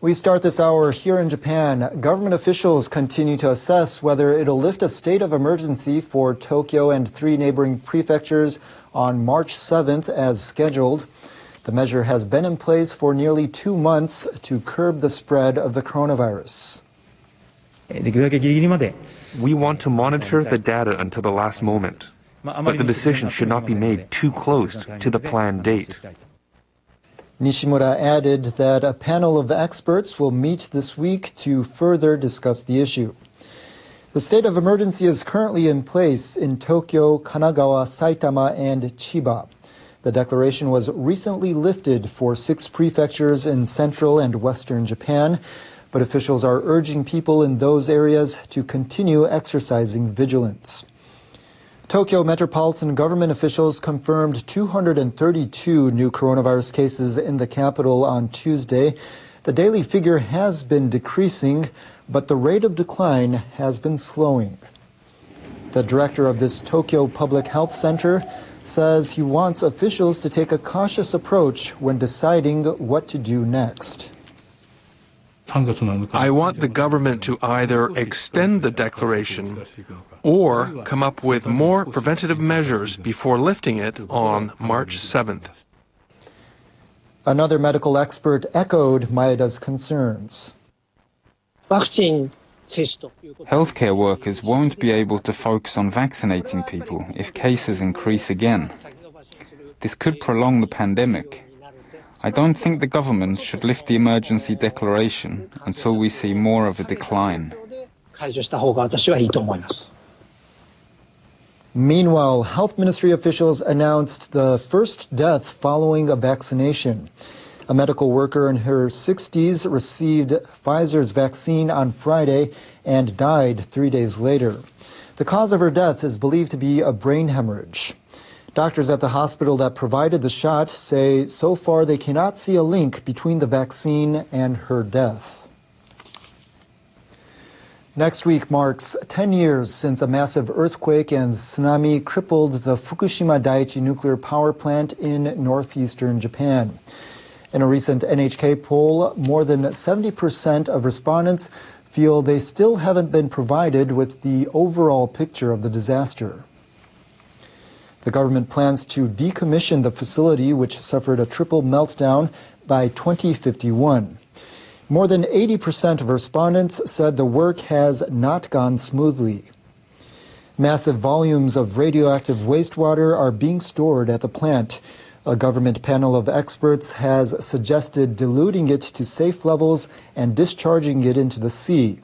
We start this hour here in Japan. Government officials continue to assess whether it'll lift a state of emergency for Tokyo and 3 neighboring prefectures on March 7th as scheduled. The measure has been in place for nearly 2 months to curb the spread of the coronavirus. We want to monitor the data until the last moment, but the decision should not be made too close to the planned date. Nishimura added that a panel of experts will meet this week to further discuss the issue. The state of emergency is currently in place in Tokyo, Kanagawa, Saitama, and Chiba. The declaration was recently lifted for 6 prefectures in central and western Japan, but officials are urging people in those areas to continue exercising vigilance. Tokyo Metropolitan Government officials confirmed 232 new coronavirus cases in the capital on Tuesday. The daily figure has been decreasing, but the rate of decline has been slowing. The director of this Tokyo Public Health Center says he wants officials to take a cautious approach when deciding what to do next. I want the government to either extend the declaration or come up with more preventative measures before lifting it on March 7th. Another medical expert echoed Maeda's concerns. Healthcare workers won't be able to focus on vaccinating people if cases increase again. This could prolong the pandemic. I don't think the government should lift the emergency declaration until we see more of a decline. Meanwhile, health ministry officials announced the first death following a vaccination. A medical worker in her 60s received Pfizer's vaccine on Friday and died 3 days later. The cause of her death is believed to be a brain hemorrhage. Doctors at the hospital that provided the shot say so far they cannot see a link between the vaccine and her death. Next week marks 10 years since a massive earthquake and tsunami crippled the Fukushima Daiichi nuclear power plant in northeastern Japan. In a recent NHK poll, more than 70% of respondents feel they still haven't been provided with the overall picture of the disaster. The government plans to decommission the facility, which suffered a triple meltdown, by 2051. More than 80% of respondents said the work has not gone smoothly. Massive volumes of radioactive wastewater are being stored at the plant. A government panel of experts has suggested diluting it to safe levels and discharging it into the sea.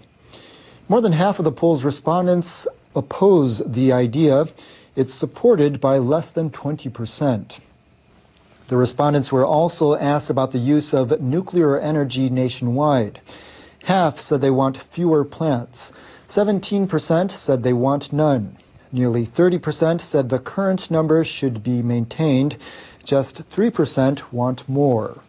More than half of the poll's respondents oppose the idea. It's supported by less than 20%. The respondents were also asked about the use of nuclear energy nationwide. Half said they want fewer plants. 17% said they want none. Nearly 30% said the current number should be maintained. Just 3% want more.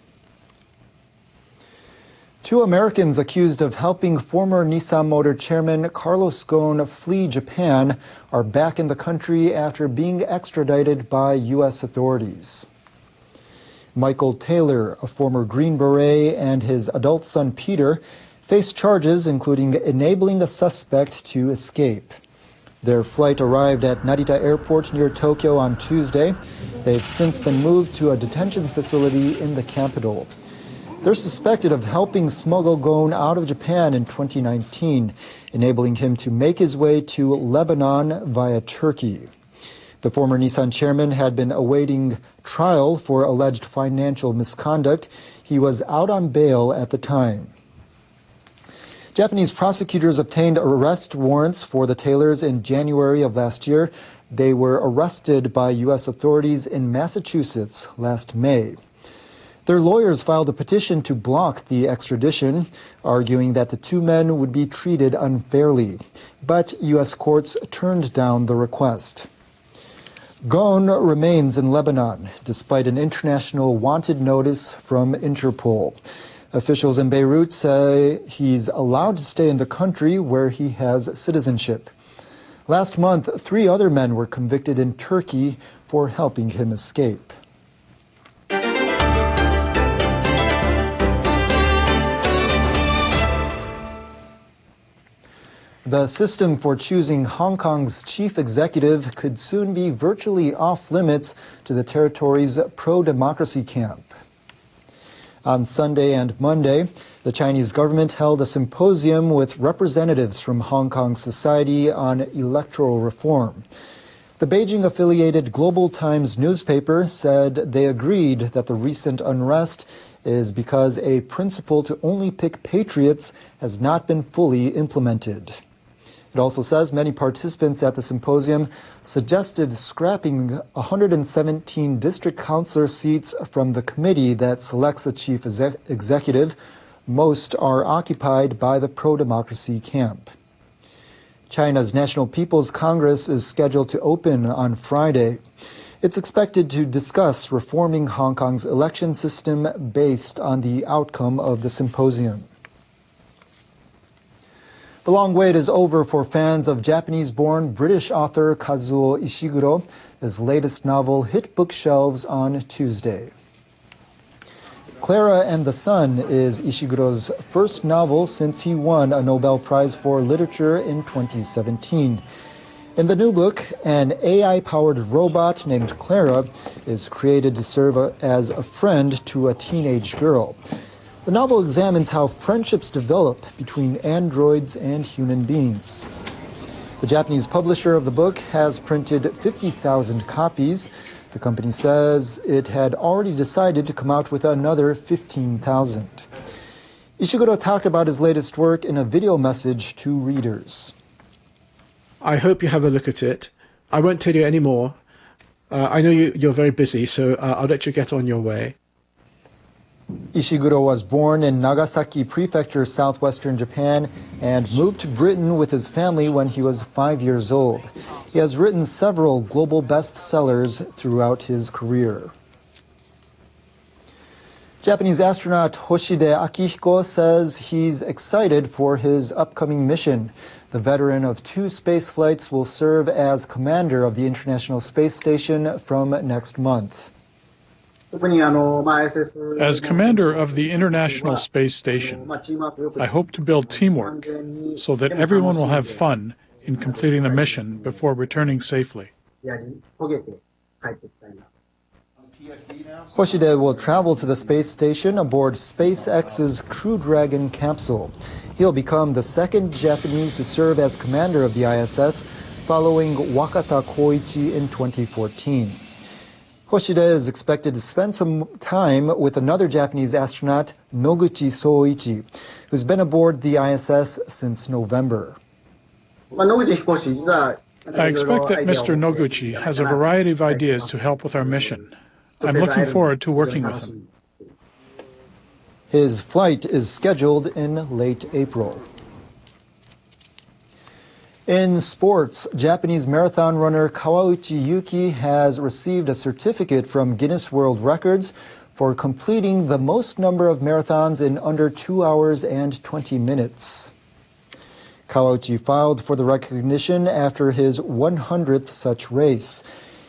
2 Americans accused of helping former Nissan Motor chairman Carlos Ghosn flee Japan are back in the country after being extradited by U.S. authorities. Michael Taylor, a former Green Beret, and his adult son Peter face charges including enabling a suspect to escape. Their flight arrived at Narita Airport near Tokyo on Tuesday. They've since been moved to a detention facility in the capital. They're suspected of helping smuggle Ghosn out of Japan in 2019, enabling him to make his way to Lebanon via Turkey. The former Nissan chairman had been awaiting trial for alleged financial misconduct. He was out on bail at the time. Japanese prosecutors obtained arrest warrants for the Taylors in January of last year. They were arrested by U.S. authorities in Massachusetts last May. Their lawyers filed a petition to block the extradition, arguing that the 2 men would be treated unfairly. But U.S. courts turned down the request. Ghosn remains in Lebanon, despite an international wanted notice from Interpol. Officials in Beirut say he's allowed to stay in the country where he has citizenship. Last month, 3 other men were convicted in Turkey for helping him escape. The system for choosing Hong Kong's chief executive could soon be virtually off limits to the territory's pro-democracy camp. On Sunday and Monday, the Chinese government held a symposium with representatives from Hong Kong society on electoral reform. The Beijing-affiliated Global Times newspaper said they agreed that the recent unrest is because a principle to only pick patriots has not been fully implemented. It also says many participants at the symposium suggested scrapping 117 district councillor seats from the committee that selects the chief executive. Most are occupied by the pro-democracy camp. China's National People's Congress is scheduled to open on Friday. It's expected to discuss reforming Hong Kong's election system based on the outcome of the symposium. The long wait is over for fans of Japanese-born British author Kazuo Ishiguro. His latest novel hit bookshelves on Tuesday. Clara and the Sun is Ishiguro's first novel since he won a Nobel Prize for Literature in 2017. In the new book, an AI-powered robot named Clara is created to serve as a friend to a teenage girl. The novel examines how friendships develop between androids and human beings. The Japanese publisher of the book has printed 50,000 copies. The company says it had already decided to come out with another 15,000. Ishiguro talked about his latest work in a video message to readers. I hope you have a look at it. I won't tell you any more. I know you're very busy, so I'll let you get on your way. Ishiguro was born in Nagasaki Prefecture, southwestern Japan, and moved to Britain with his family when he was 5 years old. He has written several global bestsellers throughout his career. Japanese astronaut Hoshide Akihiko says he's excited for his upcoming mission. The veteran of 2 space flights will serve as commander of the International Space Station from next month. As commander of the International Space Station, I hope to build teamwork so that everyone will have fun in completing the mission before returning safely. Hoshide will travel to the space station aboard SpaceX's Crew Dragon capsule. He'll become the second Japanese to serve as commander of the ISS, following Wakata Koichi in 2014. Hoshide is expected to spend some time with another Japanese astronaut, Noguchi Soichi, who's been aboard the ISS since November. I expect that Mr. Noguchi has a variety of ideas to help with our mission. I'm looking forward to working with him. His flight is scheduled in late April. In sports, Japanese marathon runner Kawauchi Yuki has received a certificate from Guinness World Records for completing the most number of marathons in under 2 hours and 20 minutes. Kawauchi filed for the recognition after his 100th such race.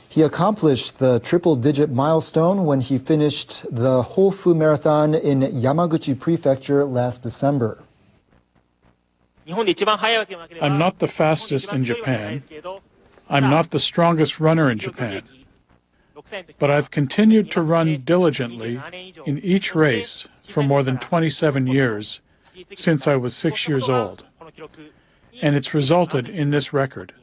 He accomplished the triple-digit milestone when he finished the Hofu Marathon in Yamaguchi Prefecture last December. I'm not the fastest in Japan. I'm not the strongest runner in Japan. But I've continued to run diligently in each race for more than 27 years since I was 6 years old. And it's resulted in this record.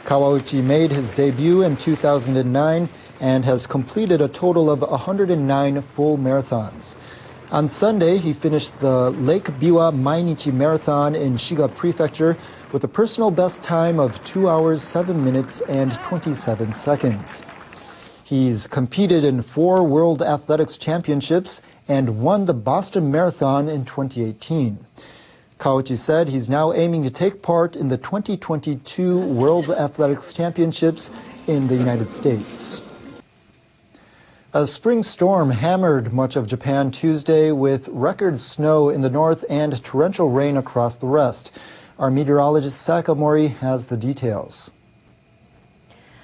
Kawauchi made his debut in 2009 and has completed a total of 109 full marathons. On Sunday, he finished the Lake Biwa Mainichi Marathon in Shiga Prefecture with a personal best time of 2 hours, 7 minutes, and 27 seconds. He's competed in 4 World Athletics Championships and won the Boston Marathon in 2018. Kawauchi said he's now aiming to take part in the 2022 World Athletics Championships in the United States. A spring storm hammered much of Japan Tuesday with record snow in the north and torrential rain across the rest. Our meteorologist Sakamori has the details.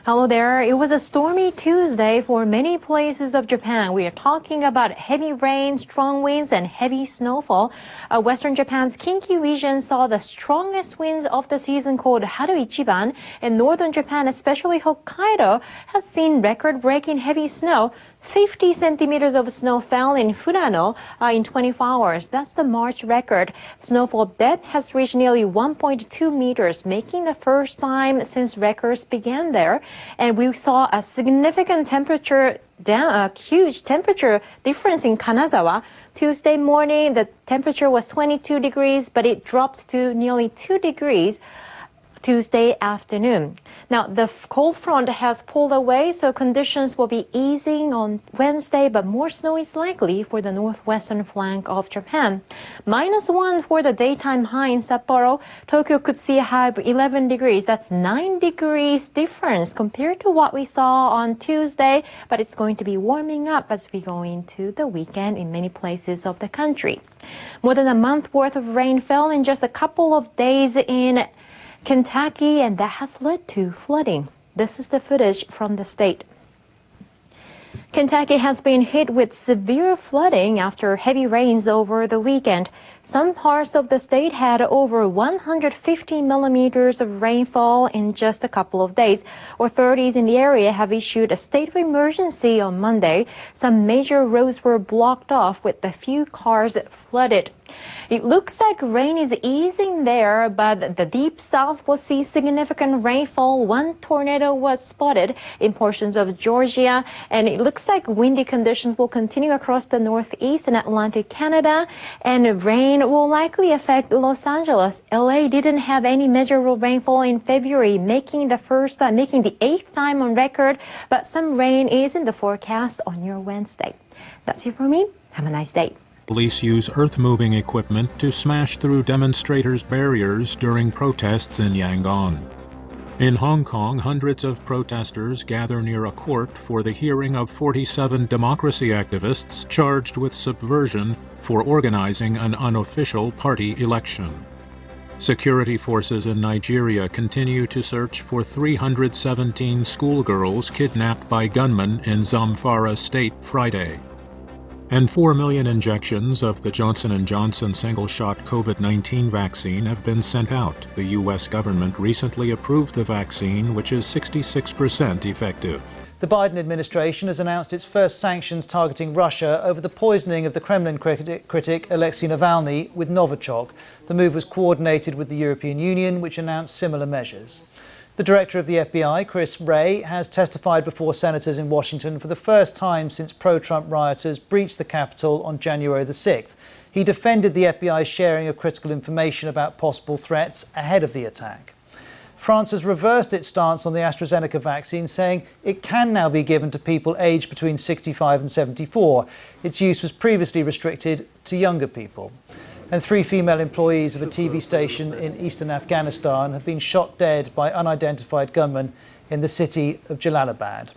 Hello there. It was a stormy Tuesday for many places of Japan. We are talking about heavy rain, strong winds, and heavy snowfall. Western Japan's Kinki region saw the strongest winds of the season called Haru Ichiban. And northern Japan, especially Hokkaido, has seen record-breaking heavy snow. 50 centimeters of snow fell in Furano in 24 hours. That's the March record. Snowfall depth has reached nearly 1.2 meters, making the first time since records began there. And we saw a significant huge temperature difference in Kanazawa. Tuesday morning, the temperature was 22 degrees, but it dropped to nearly 2 degrees Tuesday afternoon. Now, the cold front has pulled away, so conditions will be easing on Wednesday, but more snow is likely for the northwestern flank of Japan. -1 for the daytime high in Sapporo. Tokyo could see a high of 11 degrees. That's 9 degrees difference compared to what we saw on Tuesday, but it's going to be warming up as we go into the weekend in many places of the country. More than a month worth of rain fell in just a couple of days in Kentucky, and that has led to flooding. This is the footage from the state. Kentucky has been hit with severe flooding after heavy rains over the weekend. Some parts of the state had over 150 millimeters of rainfall in just a couple of days. Authorities in the area have issued a state of emergency on Monday. Some major roads were blocked off with a few cars flooded. It looks like rain is easing there, but the deep south will see significant rainfall. One tornado was spotted in portions of Georgia, and it looks like windy conditions will continue across the northeast and Atlantic Canada, and rain will likely affect Los Angeles. LA didn't have any measurable rainfall in February, making the 8th time on record, but some rain is in the forecast on your Wednesday. That's it for me. Have a nice day. Police use earth-moving equipment to smash through demonstrators' barriers during protests in Yangon. In Hong Kong, hundreds of protesters gather near a court for the hearing of 47 democracy activists charged with subversion for organizing an unofficial party election. Security forces in Nigeria continue to search for 317 schoolgirls kidnapped by gunmen in Zamfara State Friday. And 4 million injections of the Johnson & Johnson single-shot COVID-19 vaccine have been sent out. The U.S. government recently approved the vaccine, which is 66% effective. The Biden administration has announced its first sanctions targeting Russia over the poisoning of the Kremlin critic Alexei Navalny with Novichok. The move was coordinated with the European Union, which announced similar measures. The director of the FBI, Chris Wray, has testified before senators in Washington for the first time since pro-Trump rioters breached the Capitol on January the 6th. He defended the FBI's sharing of critical information about possible threats ahead of the attack. France has reversed its stance on the AstraZeneca vaccine, saying it can now be given to people aged between 65 and 74. Its use was previously restricted to younger people. And 3 female employees of a TV station in eastern Afghanistan have been shot dead by unidentified gunmen in the city of Jalalabad.